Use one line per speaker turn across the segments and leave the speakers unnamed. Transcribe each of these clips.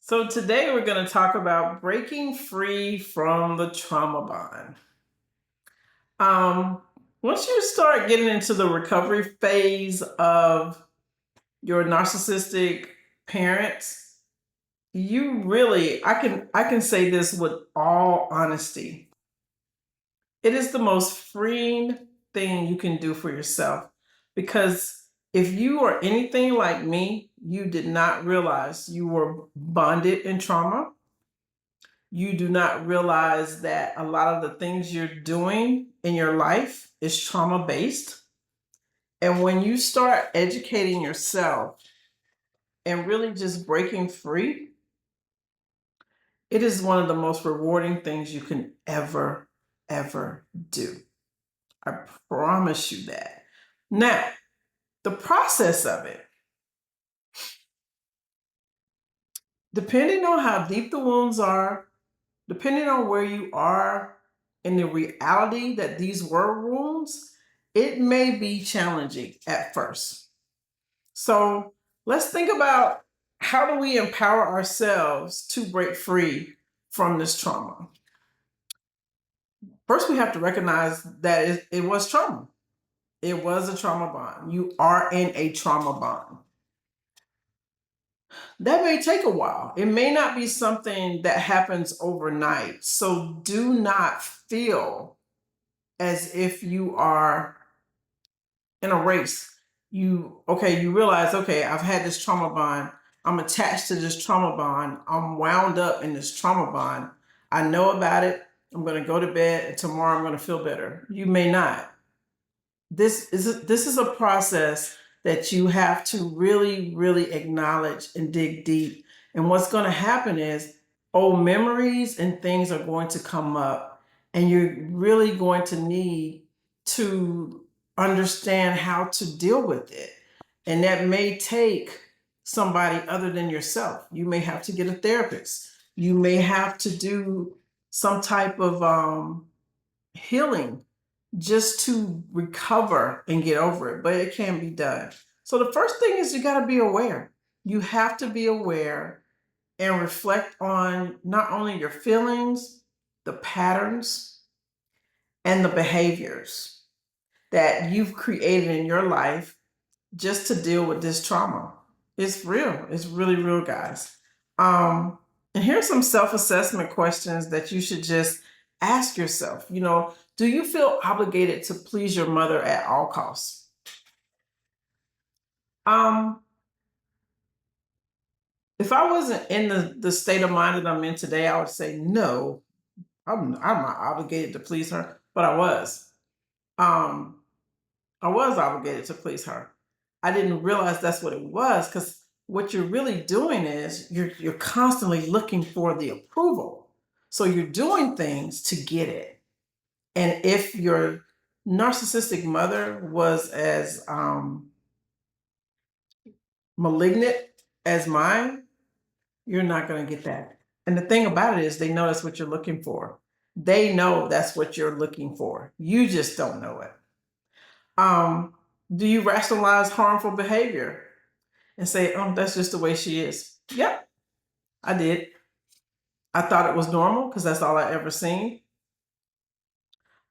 So today we're going to talk about breaking free from the trauma bond. Um, Once you start getting into the recovery phase of your narcissistic parents, you really I can say this with all honesty. It is the most freeing thing you can do for yourself because if you are anything like me, you did not realize you were bonded in trauma. You do not realize that a lot of the things you're doing in your life is trauma based. And when you start educating yourself and really just breaking free, it is one of the most rewarding things you can ever do. I promise you that. Now, the process of it, depending on how deep the wounds are, depending on where you are in the reality that these were wounds, it may be challenging at first. So let's think about, how do we empower ourselves to break free from this trauma? First, we have to recognize that it was trauma. It was a trauma bond. You are in a trauma bond. That may take a while. It may not be something that happens overnight. So do not feel as if you are in a race. You realize, okay, I've had this trauma bond. I'm attached to this trauma bond. I'm wound up in this trauma bond. I know about it. I'm going to go to bed and tomorrow I'm going to feel better. You may not. This is a process that you have to really acknowledge and dig deep. And what's going to happen is old memories and things are going to come up, and you're really going to need to understand how to deal with it. And that may take somebody other than yourself. You may have to get a therapist. You may have to do some type of healing just to recover and get over it, but it can be done. So the first thing is, you got to be aware. You have to be aware and reflect on not only your feelings, the patterns, and the behaviors that you've created in your life just to deal with this trauma. It's real. It's really real, guys. Um, and here's some self-assessment questions that you should just ask yourself. Do you feel obligated to please your mother at all costs? Um, if I wasn't in the state of mind that I'm in today, I would say no. I'm not obligated to please her, but I was. Um, I was obligated to please her. I didn't realize that's what it was, because what you're really doing is you're constantly looking for the approval. So you're doing things to get it. And if your narcissistic mother was as malignant as mine, you're not going to get that. And the thing about it is, they know that's what you're looking for. They know that's what you're looking for. You just don't know it. Um, do you rationalize harmful behavior and say, "Oh, that's just the way she is"? Yep, I did. I thought it was normal because that's all I ever seen.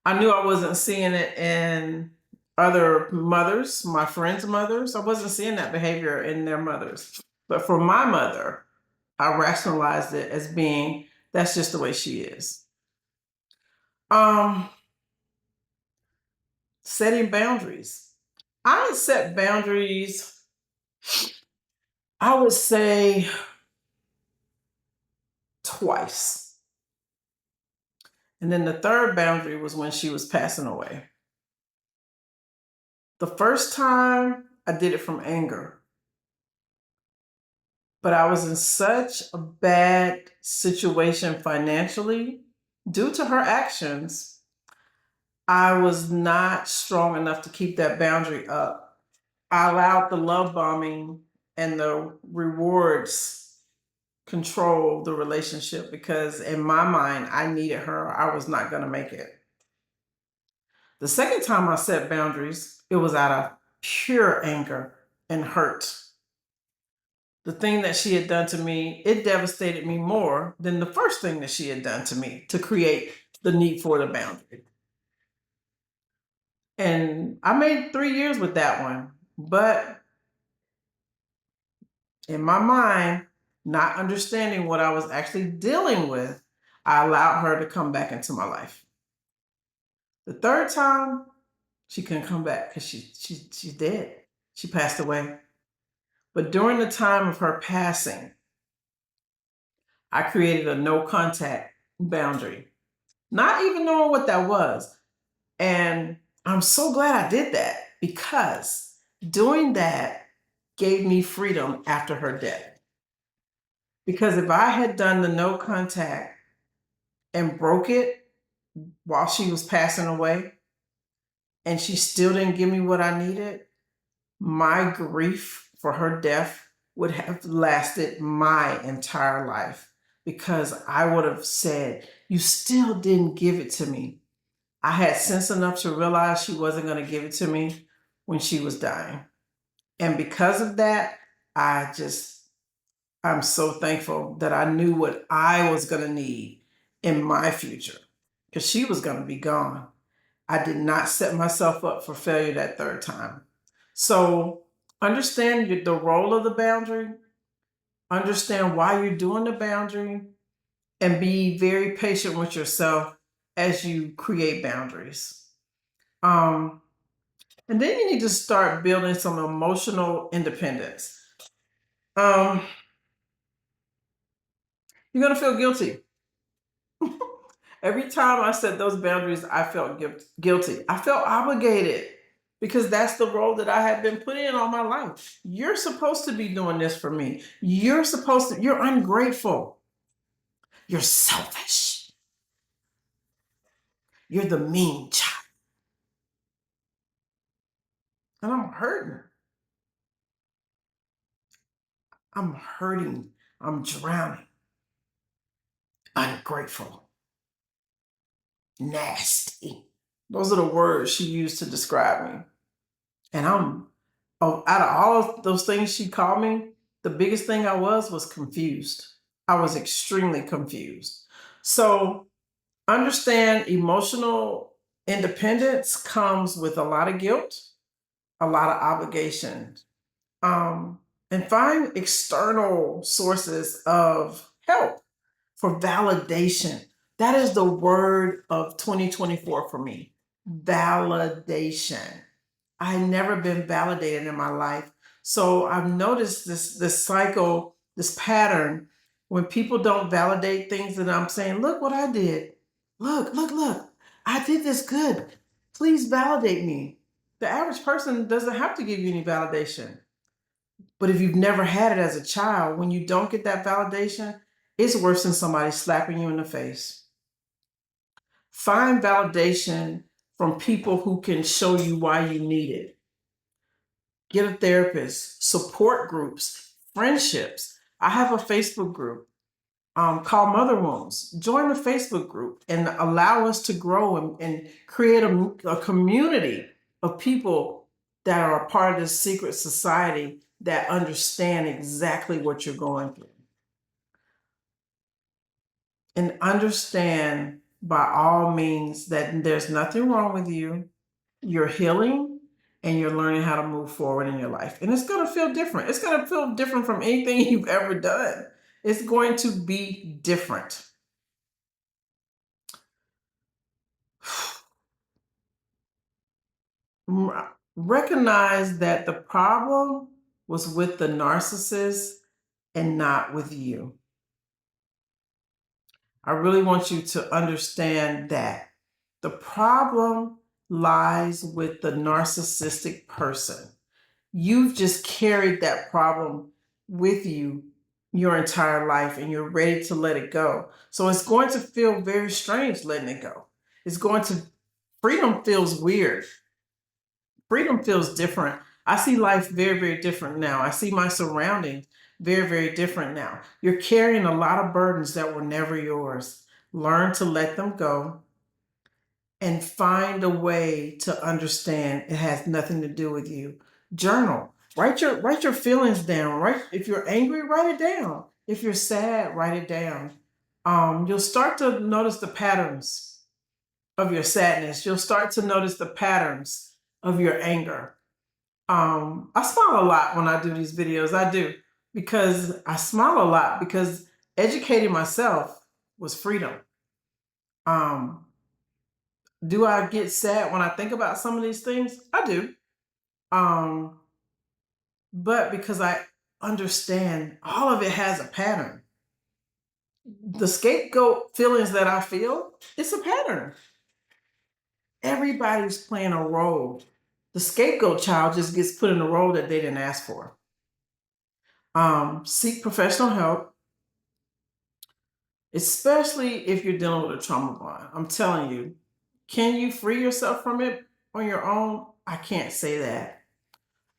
I knew I wasn't seeing it in other mothers, my friends' mothers. I wasn't seeing that behavior in their mothers. But for my mother, I rationalized it as being, that's just the way she is. Um, Setting boundaries. I set boundaries, I would say, twice. And then the third boundary was when she was passing away. The first time I did it from anger, but I was in such a bad situation financially due to her actions. I was not strong enough to keep that boundary up. I allowed the love bombing and the rewards control the relationship, because in my mind, I needed her. I was not going to make it. The second time I set boundaries, it was out of pure anger and hurt. the thing that she had done to me, it devastated me more than the first thing that she had done to me to create the need for the boundary. And I made 3 years with that one. But in my mind, not understanding what I was actually dealing with, I allowed her to come back into my life. The third time, she couldn't come back because she's dead. She passed away. But during the time of her passing, I created a no contact boundary, not even knowing what that was. And I'm so glad I did that because doing that gave me freedom after her death. Because if I had done the no contact and broke it while she was passing away and she still didn't give me what I needed, my grief for her death would have lasted my entire life because I would have said, "You still didn't give it to me." I had sense enough to realize she wasn't going to give it to me when she was dying. And because of that, I'm so thankful that I knew what I was going to need in my future because she was going to be gone. I did not set myself up for failure that third time. So understand the role of the boundary, understand why you're doing the boundary, and be very patient with yourself as you create boundaries. And then you need to start building some emotional independence. Um, you're going to feel guilty. Every time I set those boundaries, I felt guilty. I felt obligated because that's the role that I had been put in all my life. You're supposed to be doing this for me. You're ungrateful. You're selfish. You're the mean child. And I'm hurting. I'm hurting. I'm drowning. Ungrateful. Nasty. Those are the words she used to describe me. And out of all of those things she called me, the biggest thing I was confused. I was extremely confused. So understand emotional independence comes with a lot of guilt, a lot of obligation, and find external sources of help for validation. That is the word of 2024 for me. Validation. I had never been validated in my life. So I've noticed this cycle, this pattern, when people don't validate things that I'm saying, look what I did. Look. I did this good. Please validate me. The average person doesn't have to give you any validation. But if you've never had it as a child, when you don't get that validation, it's worse than somebody slapping you in the face. Find validation from people who can show you why you need it. Get a therapist, support groups, friendships. I have a Facebook group called Mother Wounds. Join the Facebook group and allow us to grow and create a community of people that are a part of this secret society that understand exactly what you're going through. And understand by all means that there's nothing wrong with you. You're healing and you're learning how to move forward in your life. And it's going to feel different. It's going to feel different from anything you've ever done. It's going to be different. Recognize that the problem was with the narcissist and not with you. I really want you to understand that the problem lies with the narcissistic person. You've just carried that problem with you your entire life and you're ready to let it go. So it's going to feel very strange letting it go. Freedom feels weird. Freedom feels different. I see life very, very different now. I see my surroundings very, very different now. You're carrying a lot of burdens that were never yours. Learn to let them go and find a way to understand it has nothing to do with you. Journal. Write your feelings down. Right? If you're angry, write it down. If you're sad, write it down. You'll start to notice the patterns of your sadness. You'll start to notice the patterns of your anger. I smile a lot when I do these videos. I do, because I smile a lot because educating myself was freedom. Um, do I get sad when I think about some of these things? I do. Um, but because I understand all of it has a pattern. The scapegoat feelings that I feel, it's a pattern. Everybody's playing a role. The scapegoat child just gets put in a role that they didn't ask for. Seek professional help, especially if you're dealing with a trauma bond. I'm telling you, can you free yourself from it on your own? I can't say that.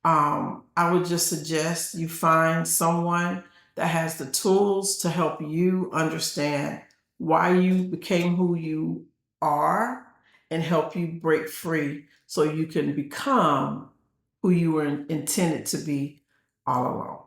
I would just suggest you find someone that has the tools to help you understand why you became who you are and help you break free so you can become who you were intended to be all along.